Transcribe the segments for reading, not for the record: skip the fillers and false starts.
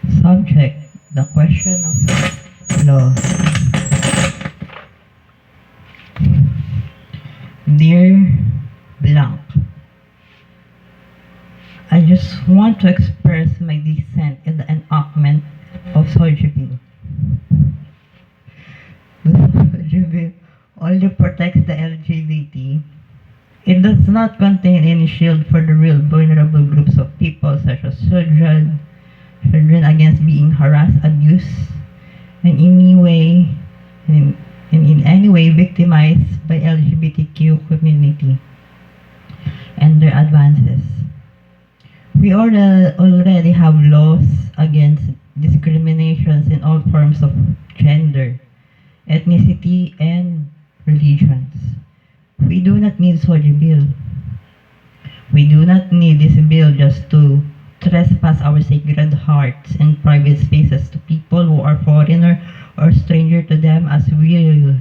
Subject: the question of law. Dear blank, I just want to express my dissent in the enactment of Soji Bill. The Soji Bill only protects the LGBT. It does not contain any shield for the real vulnerable groups of people such as children against being harassed, abused, and in any way victimized by LGBTQ community and their advances. We already have laws against discriminations in all forms of gender, ethnicity, and religions. We do not need Soji Bill. We do not need this bill just to trespass our sacred hearts and private spaces to people who are foreigner or stranger to them, as we will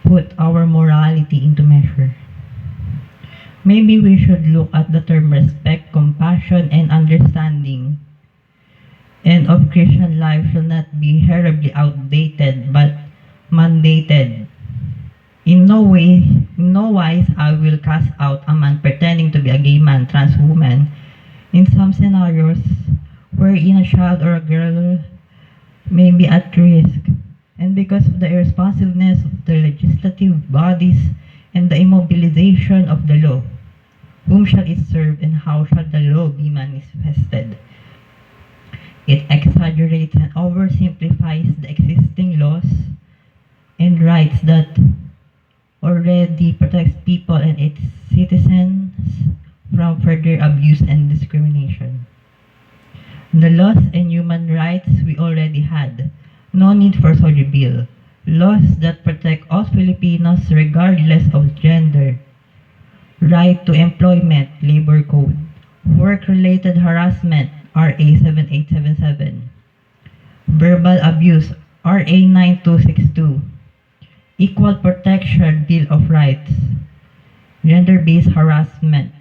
put our morality into measure. Maybe we should look at the term respect, compassion, and understanding, and of Christian life should not be terribly outdated but mandated. In no wise I will cast out a man pretending to be a gay man, trans woman. In some scenarios, wherein a child or a girl may be at risk, and because of the irresponsiveness of the legislative bodies and the immobilization of the law, whom shall it serve and how shall the law be manifested? It exaggerates and oversimplifies the existing laws and rights that already protects people and its citizens from further abuse and discrimination. The laws and human rights we already had. No need for Soji Bill. Laws that protect all Filipinos regardless of gender. Right to employment, labor code. Work-related harassment, RA 7877. Verbal abuse, RA 9262. Equal protection, Bill of Rights. Gender-based harassment,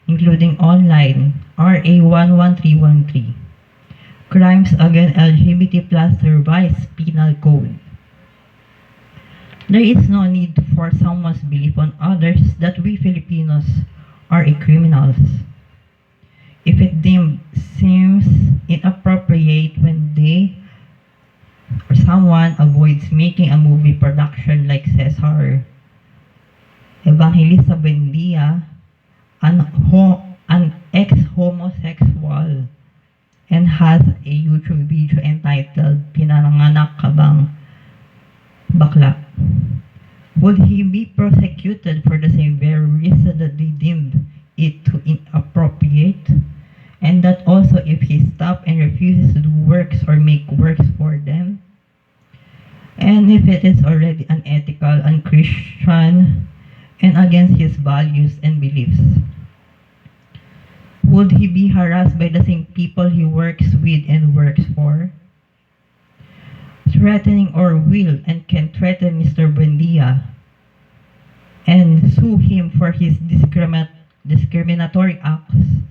including online, RA 11313. Crimes against LGBT plus revised penal code. There is no need for someone's belief on others that we Filipinos are criminals. If it seems inappropriate when they or someone avoids making a movie production like Cesar Evangelista Buendia, an ex-homosexual, and has a YouTube video entitled Pinanganak Ka Bang Bakla. Would he be prosecuted for the same very reason that they deemed it too inappropriate? And that also if he stops and refuses to do works or make works for them? And if it is already unethical, unchristian, and against his values and beliefs? Would he be harassed by the same people he works with and works for? Threatening or will and can threaten Mr. Buendia and sue him for his discriminatory acts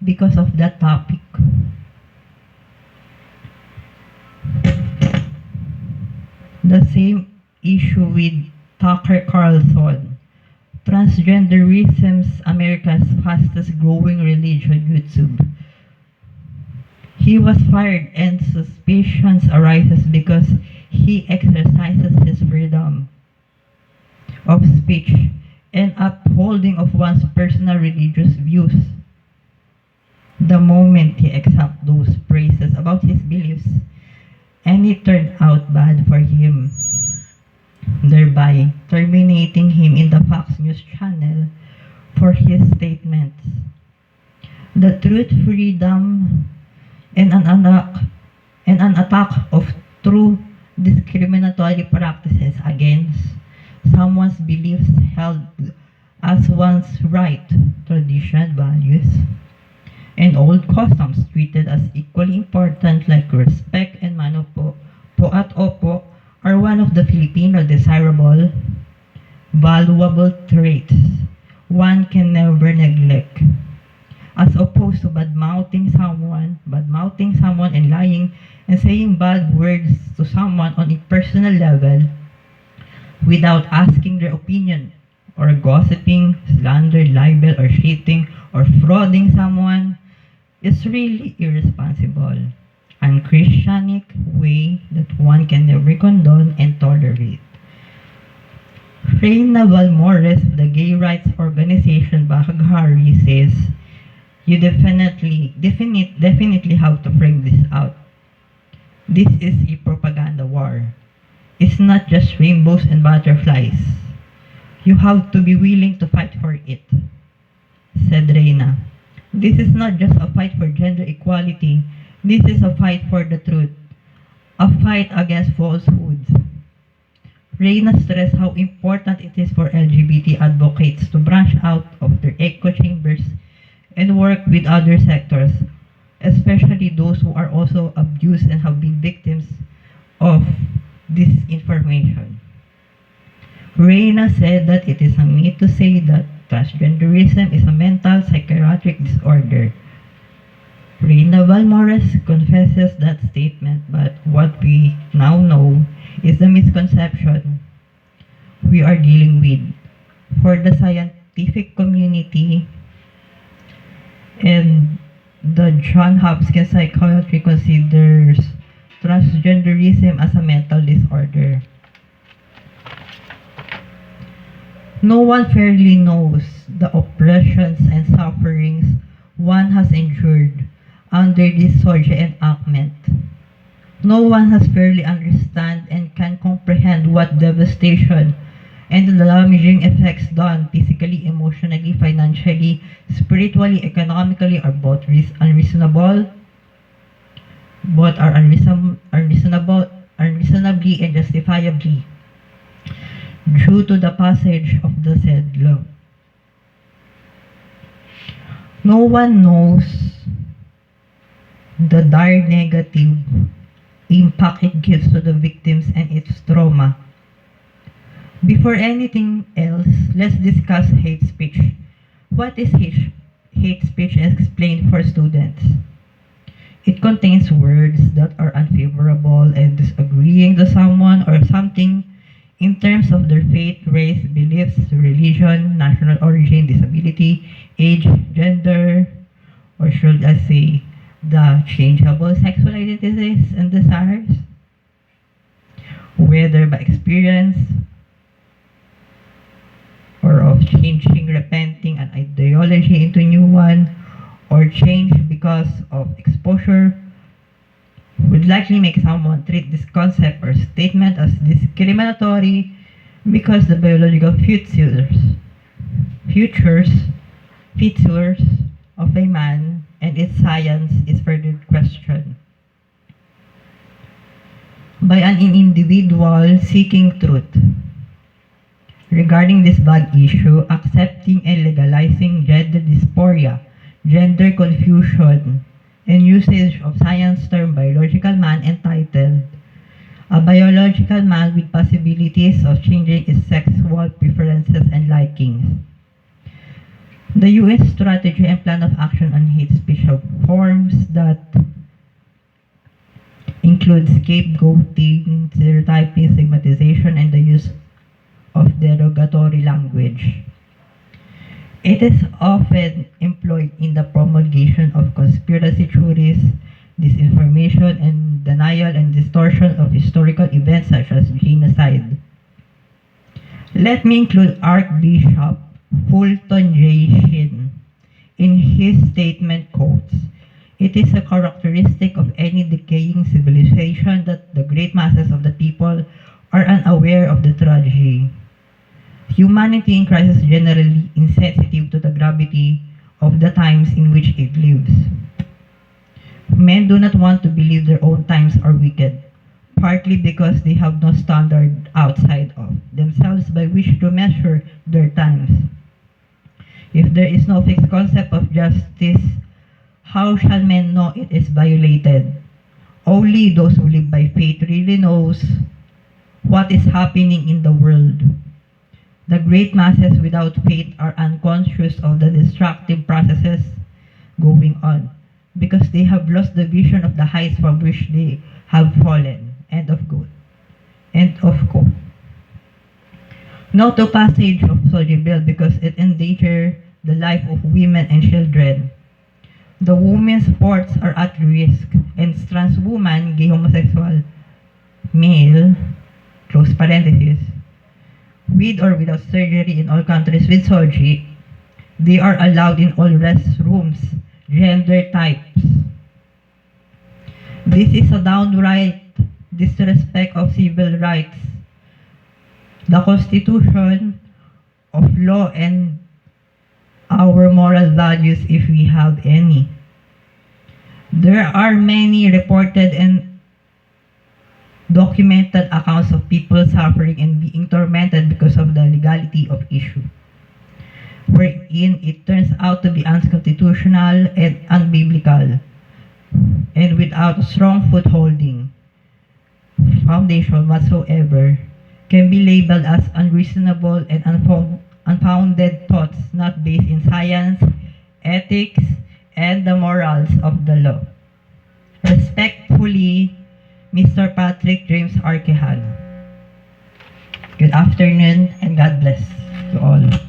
because of that topic. The same issue with Tucker Carlson. Transgenderism's America's fastest growing religion, YouTube. He was fired and suspicions arises because he exercises his freedom of speech and upholding of one's personal religious views. The moment he accepts those praises about his beliefs, and it turned out bad for him, thereby terminating him in the Fox News channel for his statements. The truth, freedom, and an attack of true discriminatory practices against someone's beliefs held as one's right, tradition, values, and old customs treated as equally important like respect and mano po at opo are one of the Filipino desirable, valuable traits one can never neglect. as opposed to bad mouthing someone and lying and saying bad words to someone on a personal level without asking their opinion, or gossiping, slander, libel, or cheating, or frauding someone is really irresponsible, unchristianic way that one can never condone and tolerate. Reina Valmores of the gay rights organization Bahaghari says, you definitely have to frame this out. This is a propaganda war. It's not just rainbows and butterflies. You have to be willing to fight for it, said Reina. This is not just a fight for gender equality. This is a fight for the truth. A fight against falsehoods. Reina stressed how important it is for LGBT advocates to branch out of their echo chambers and work with other sectors, especially those who are also abused and have been victims of disinformation. Reina said that it is a myth to say that transgenderism is a mental psychiatric disorder. Reina Valmores confesses that statement, but what we now know is the misconception we are dealing with. For the scientific community and the Johns Hopkins Psychiatry considers transgenderism as a mental disorder. No one fairly knows the oppressions and sufferings one has endured under this social enactment. No one has fairly understand and can comprehend what devastation and the damaging effects done physically, emotionally, financially, spiritually, economically are both unreasonably and justifiably due to the passage of the said law. No one knows the dire negative impact it gives to the victims and its trauma. Before anything else, let's discuss hate speech. What is hate speech? Explained for students. It contains words that are unfavorable and disagreeing to someone or something in terms of their faith, race, beliefs, religion, national origin, disability, age, gender, or should I say, the changeable sexual identities and desires, whether by experience or of changing, repenting an ideology into new one, or change because of exposure, would likely make someone treat this concept or statement as discriminatory because the biological features of a man and its science is further questioned by an individual seeking truth. Regarding this bad issue, accepting and legalizing gender dysphoria, gender confusion, and usage of science term biological man entitled a biological man with possibilities of changing his sexual preferences and likings. The U.S. Strategy and Plan of Action on Hate Speech have forms that include scapegoating, stereotyping, stigmatization, and the use of derogatory language. It is often employed in the promulgation of conspiracy theories, disinformation, and denial and distortion of historical events such as genocide. Let me include Archbishop Fulton J. Sheen. In his statement quotes, "It is a characteristic of any decaying civilization that the great masses of the people are unaware of the tragedy. Humanity in crisis is generally insensitive to the gravity of the times in which it lives. Men do not want to believe their own times are wicked, partly because they have no standard outside of themselves by which to measure their times. If there is no fixed concept of justice, how shall men know it is violated? Only those who live by faith really knows what is happening in the world. The great masses without faith are unconscious of the destructive processes going on because they have lost the vision of the heights from which they have fallen. End of quote. End of quote. No to passage of Soji Bill because it endangers the life of women and children. The women's sports are at risk, and trans woman, gay, homosexual, male, close parenthesis, with or without surgery in all countries with Soji, they are allowed in all restrooms, gender types. This is a downright disrespect of civil rights, the Constitution of law, and our moral values if we have any. There are many reported and documented accounts of people suffering and being tormented because of the legality of issue, wherein it turns out to be unconstitutional and unbiblical, and without strong footholding foundation whatsoever, can be labeled as unreasonable and unfounded thoughts not based in science, ethics, and the morals of the law. Respectfully, Mr. Patrick James Arquehan. Good afternoon and God bless you all.